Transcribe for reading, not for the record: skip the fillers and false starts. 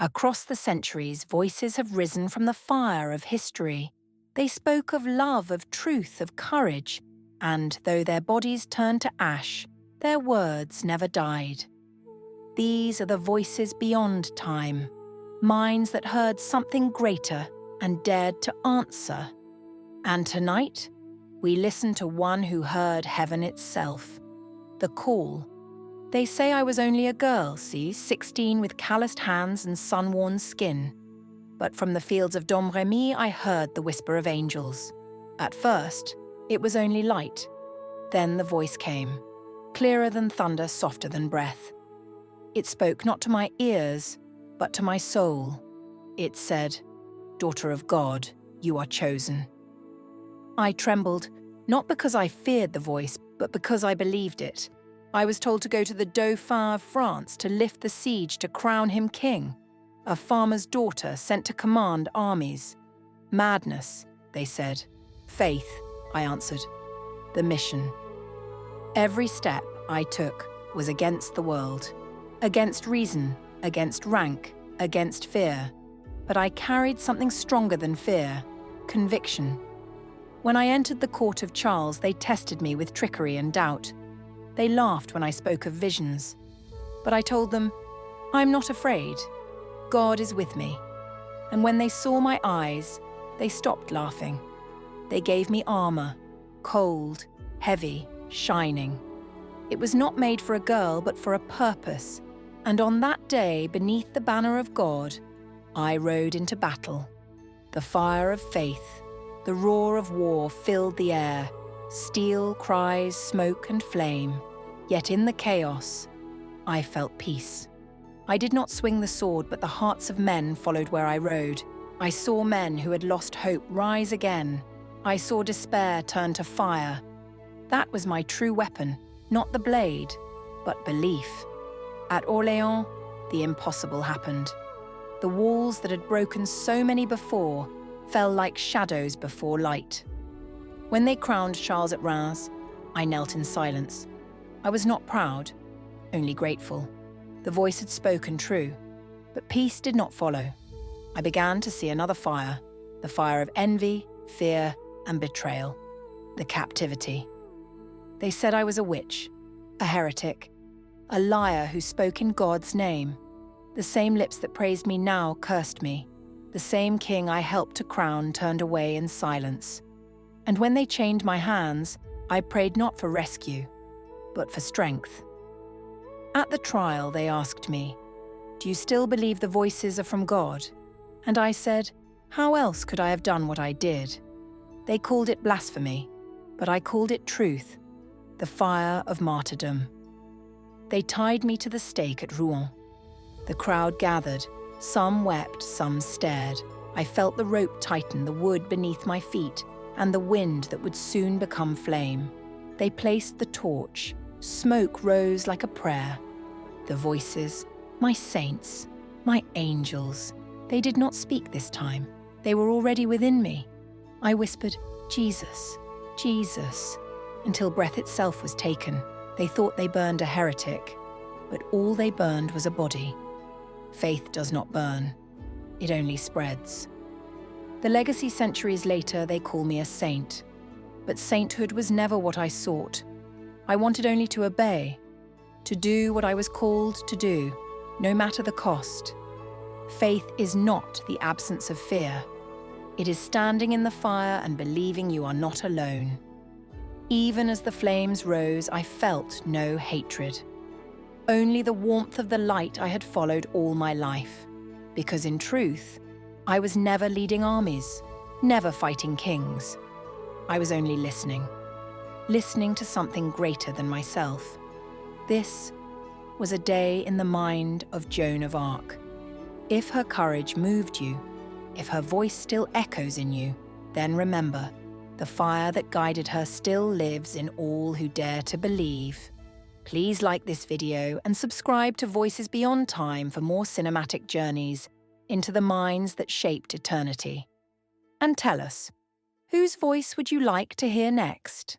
Across the centuries, voices have risen from the fire of history. They spoke of love, of truth, of courage, and though their bodies turned to ash, their words never died. These are the voices beyond time, minds that heard something greater and dared to answer. And tonight, we listen to one who heard heaven itself. The call. They say I was only a girl, see, 16 with calloused hands and sun-worn skin. But from the fields of Domremy, I heard the whisper of angels. At first, it was only light. Then the voice came, clearer than thunder, softer than breath. It spoke not to my ears, but to my soul. It said, "Daughter of God, you are chosen." I trembled, not because I feared the voice, but because I believed it. I was told to go to the Dauphin of France to lift the siege to crown him king. A farmer's daughter sent to command armies. Madness, they said. Faith, I answered. The mission. Every step I took was against the world, against reason, against rank, against fear. But I carried something stronger than fear, conviction. When I entered the court of Charles, they tested me with trickery and doubt. They laughed when I spoke of visions. But I told them, I'm not afraid. God is with me. And when they saw my eyes, they stopped laughing. They gave me armor, cold, heavy, shining. It was not made for a girl, but for a purpose. And on that day, beneath the banner of God, I rode into battle. The fire of faith, the roar of war filled the air, steel, cries, smoke and flame. Yet in the chaos, I felt peace. I did not swing the sword, but the hearts of men followed where I rode. I saw men who had lost hope rise again. I saw despair turn to fire. That was my true weapon, not the blade, but belief. At Orléans, the impossible happened. The walls that had broken so many before fell like shadows before light. When they crowned Charles at Reims, I knelt in silence. I was not proud, only grateful. The voice had spoken true, but peace did not follow. I began to see another fire, the fire of envy, fear, and betrayal, the captivity. They said I was a witch, a heretic, a liar who spoke in God's name. The same lips that praised me now cursed me. The same king I helped to crown turned away in silence. And when they chained my hands, I prayed not for rescue, but for strength. At the trial, they asked me, "Do you still believe the voices are from God?" And I said, "How else could I have done what I did?" They called it blasphemy, but I called it truth, the fire of martyrdom. They tied me to the stake at Rouen. The crowd gathered. Some wept, some stared. I felt the rope tighten, the wood beneath my feet, and the wind that would soon become flame. They placed the torch. Smoke rose like a prayer. The voices, my saints, my angels, they did not speak this time. They were already within me. I whispered, "Jesus, Jesus," until breath itself was taken. They thought they burned a heretic, but all they burned was a body. Faith does not burn. It only spreads. The legacy centuries later, they call me a saint. But sainthood was never what I sought. I wanted only to obey, to do what I was called to do, no matter the cost. Faith is not the absence of fear. It is standing in the fire and believing you are not alone. Even as the flames rose, I felt no hatred. Only the warmth of the light I had followed all my life. Because in truth, I was never leading armies, never fighting kings. I was only listening to something greater than myself. This was a day in the mind of Joan of Arc. If her courage moved you, if her voice still echoes in you, then remember, the fire that guided her still lives in all who dare to believe. Please like this video and subscribe to Voices Beyond Time for more cinematic journeys into the minds that shaped eternity. And tell us, whose voice would you like to hear next?